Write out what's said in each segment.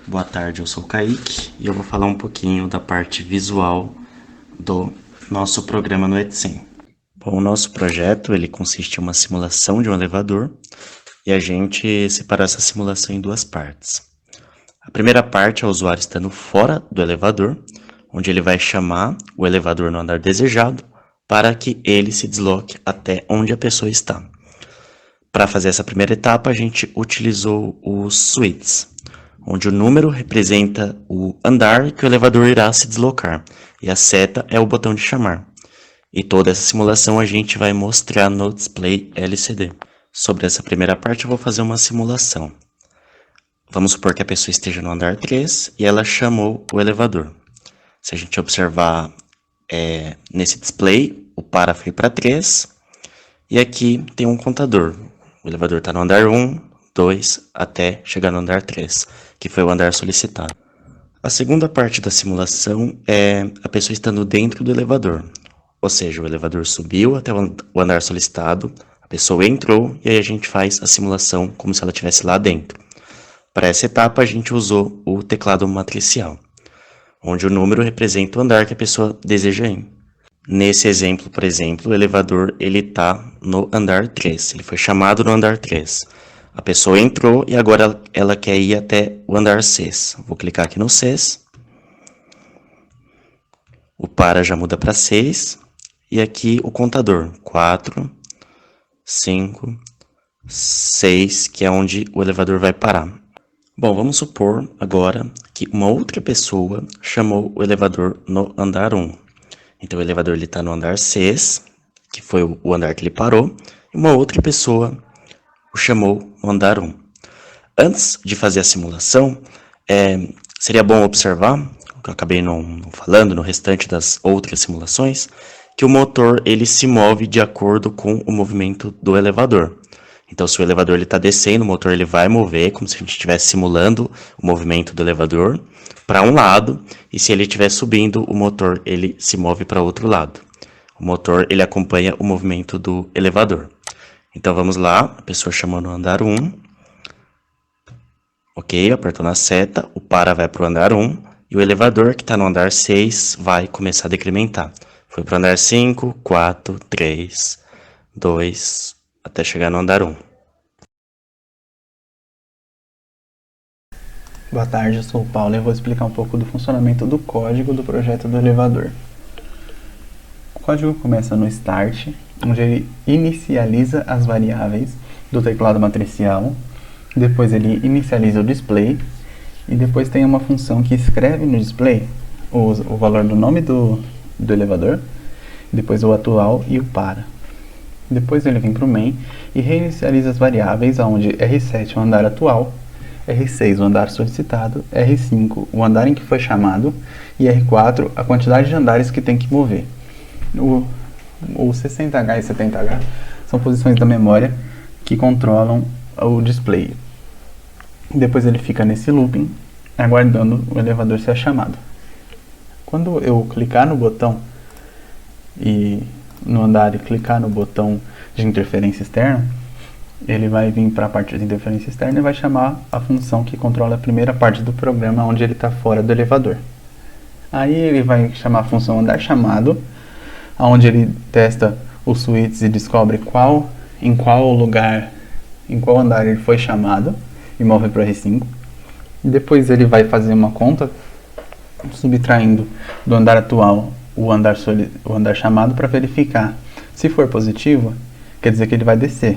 Boa tarde, eu sou o Kaique e eu vou falar um pouquinho da parte visual do nosso programa no Edsen. Bom, o nosso projeto ele consiste em uma simulação de um elevador e a gente separou essa simulação em duas partes. A primeira parte é o usuário estando fora do elevador, onde ele vai chamar o elevador no andar desejado para que ele se desloque até onde a pessoa está. Para fazer essa primeira etapa, a gente utilizou os suítes, onde o número representa o andar que o elevador irá se deslocar, e a seta é o botão de chamar. E toda essa simulação a gente vai mostrar no display LCD. Sobre essa primeira parte eu vou fazer uma simulação. Vamos supor que a pessoa esteja no andar 3 e ela chamou o elevador. Se a gente observar nesse display, o para foi para 3 e aqui tem um contador. O elevador está no andar 1, 2, até chegar no andar 3, que foi o andar solicitado. A segunda parte da simulação é a pessoa estando dentro do elevador. Ou seja, o elevador subiu até o andar solicitado, a pessoa entrou e aí a gente faz a simulação como se ela estivesse lá dentro. Para essa etapa a gente usou o teclado matricial, onde o número representa o andar que a pessoa deseja ir. Nesse exemplo, por exemplo, o elevador ele está no andar 3, ele foi chamado no andar 3. A pessoa entrou e agora ela quer ir até o andar 6. Vou clicar aqui no 6. O para já muda para 6. E aqui o contador, 4, 5, 6, que é onde o elevador vai parar. Bom, vamos supor agora que uma outra pessoa chamou o elevador no andar 1. Então o elevador está no andar 6, que foi o andar que ele parou, e uma outra pessoa o chamou no andar 1. Antes de fazer a simulação, seria bom observar, o que eu acabei não falando no restante das outras simulações, que o motor ele se move de acordo com o movimento do elevador. Então, se o elevador está descendo, o motor ele vai mover, como se a gente estivesse simulando o movimento do elevador, para um lado, e se ele estiver subindo, o motor ele se move para outro lado. O motor ele acompanha o movimento do elevador. Então, vamos lá, a pessoa chamou no andar 1. Ok, apertou na seta, o para vai para o andar 1, e o elevador que está no andar 6 vai começar a decrementar. Foi para o andar 5, 4, 3, 2, até chegar no andar 1. Boa tarde, eu sou o Paulo e eu vou explicar um pouco do funcionamento do código do projeto do elevador. O código começa no Start, onde ele inicializa as variáveis do teclado matricial, depois ele inicializa o display e depois tem uma função que escreve no display o valor do nome do elevador, depois o atual e o para. Depois ele vem para o main e reinicializa as variáveis, onde R7 é o andar atual, R6 o andar solicitado, R5 o andar em que foi chamado e R4 a quantidade de andares que tem que mover. O 60H e 70H são posições da memória que controlam o display. Depois ele fica nesse looping, aguardando o elevador ser chamado. Quando eu clicar no botão no andar e clicar no botão de interferência externa, ele vai vir para a parte de interferência externa e vai chamar a função que controla a primeira parte do programa, onde ele está fora do elevador. Aí ele vai chamar a função andar chamado, onde ele testa os switches e descobre em qual andar ele foi chamado e move para o R5. E depois ele vai fazer uma conta subtraindo do andar atual o andar chamado para verificar. Se for positivo, quer dizer que ele vai descer.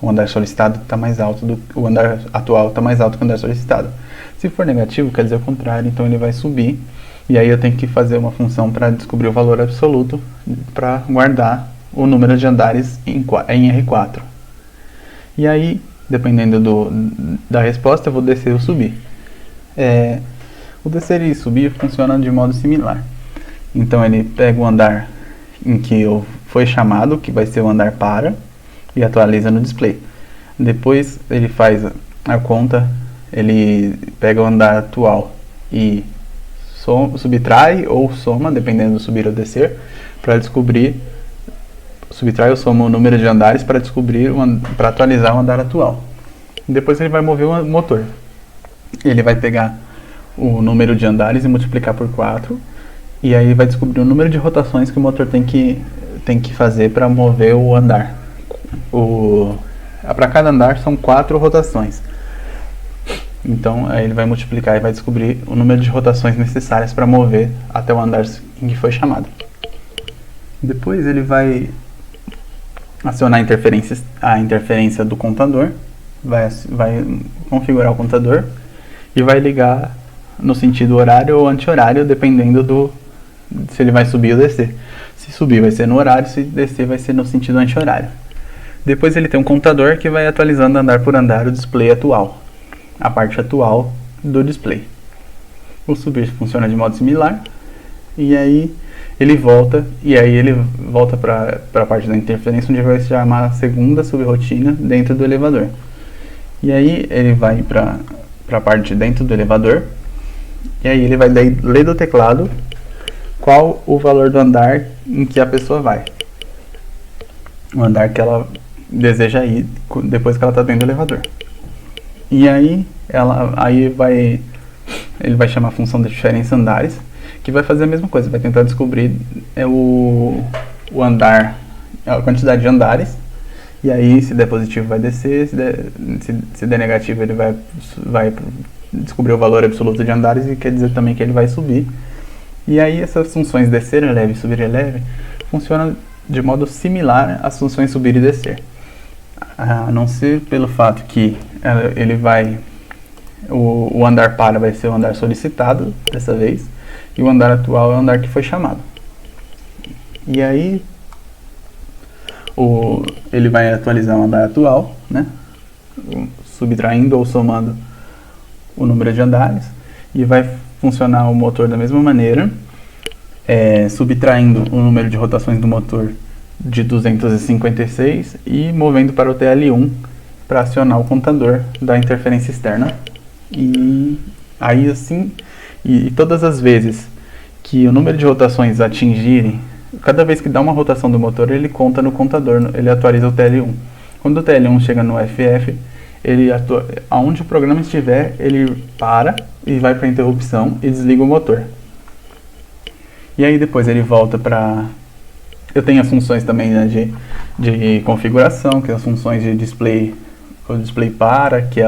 O andar solicitado está mais alto o andar atual está mais alto que o andar solicitado. Se for negativo, quer dizer o contrário, então ele vai subir. E aí eu tenho que fazer uma função para descobrir o valor absoluto para guardar o número de andares em R4. E aí, dependendo da resposta, eu vou descer ou subir. O descer e subir funciona de modo similar. Então ele pega o andar em que foi chamado, que vai ser o andar para, e atualiza no display. Depois ele faz a conta, ele pega o andar atual e subtrai ou soma, dependendo do subir ou descer, para descobrir, subtrai ou soma o número de andares para descobrir, para atualizar o andar atual. Depois ele vai mover o motor. Ele vai pegar o número de andares e multiplicar por 4. E aí vai descobrir o número de rotações que o motor tem que fazer para mover o andar. Para cada andar são 4 rotações. Então aí ele vai multiplicar e vai descobrir o número de rotações necessárias para mover até o andar em que foi chamado. Depois ele vai acionar a interferência do contador, vai configurar o contador e vai ligar no sentido horário ou anti-horário, dependendo se ele vai subir ou descer. Se subir vai ser no horário, se descer vai ser no sentido anti-horário. Depois ele tem um contador que vai atualizando andar por andar o display atual, a parte atual do display. O subir funciona de modo similar, e aí ele volta para a parte da interferência, onde vai se chamar a segunda subrotina dentro do elevador. E aí ele vai para a parte de dentro do elevador, e aí ele vai ler do teclado qual o valor do andar em que a pessoa vai. O andar que ela deseja ir depois que ela está dentro do elevador. E aí ele vai chamar a função de diferença andares, que vai fazer a mesma coisa, vai tentar descobrir o andar, a quantidade de andares, e aí se der positivo vai descer, se der negativo ele vai descobrir o valor absoluto de andares, e quer dizer também que ele vai subir. E aí essas funções descer eleve e subir eleve funcionam de modo similar às funções subir e descer, a não ser pelo fato que o andar para vai ser o andar solicitado dessa vez, e o andar atual é o andar que foi chamado. E aí ele vai atualizar o andar atual, né, subtraindo ou somando o número de andares, e vai funcionar o motor da mesma maneira, subtraindo o número de rotações do motor de 256 e movendo para o TL1 para acionar o contador da interferência externa. E aí assim, e todas as vezes que o número de rotações atingirem, cada vez que dá uma rotação do motor, ele conta no contador, ele atualiza o TL1. Quando o TL1 chega no FF, aonde o programa estiver, ele para e vai para a interrupção e desliga o motor. E aí depois ele volta para... Eu tenho as funções também, né, de configuração, que são as funções de display, o display para, que é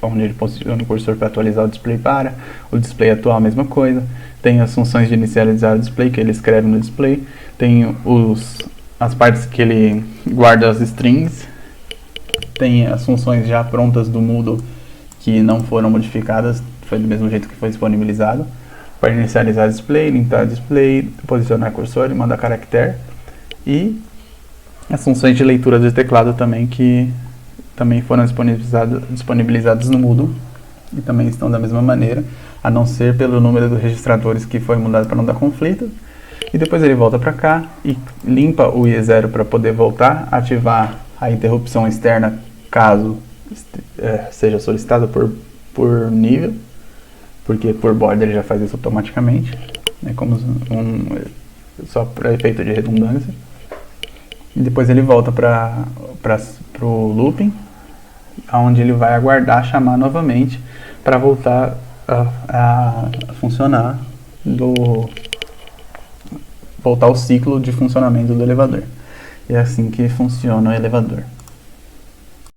onde ele posiciona o cursor para atualizar o display para. O display atual, a mesma coisa. Tem as funções de inicializar o display, que ele escreve no display. Tem as partes que ele guarda as strings. Tem as funções já prontas do Moodle, que não foram modificadas, foi do mesmo jeito que foi disponibilizado. Para inicializar display, limpar display, posicionar cursor e mandar caractere. E as funções de leitura do teclado também, que também foram disponibilizadas no Moodle e também estão da mesma maneira, a não ser pelo número de registradores que foi mudado para não dar conflito. E depois ele volta para cá e limpa o IE0 para poder voltar a ativar a interrupção externa caso seja solicitado por nível, porque por borda ele já faz isso automaticamente, né, como só para efeito de redundância. E depois ele volta para o looping, onde ele vai aguardar chamar novamente para voltar a funcionar, voltar ao ciclo de funcionamento do elevador. E é assim que funciona o elevador.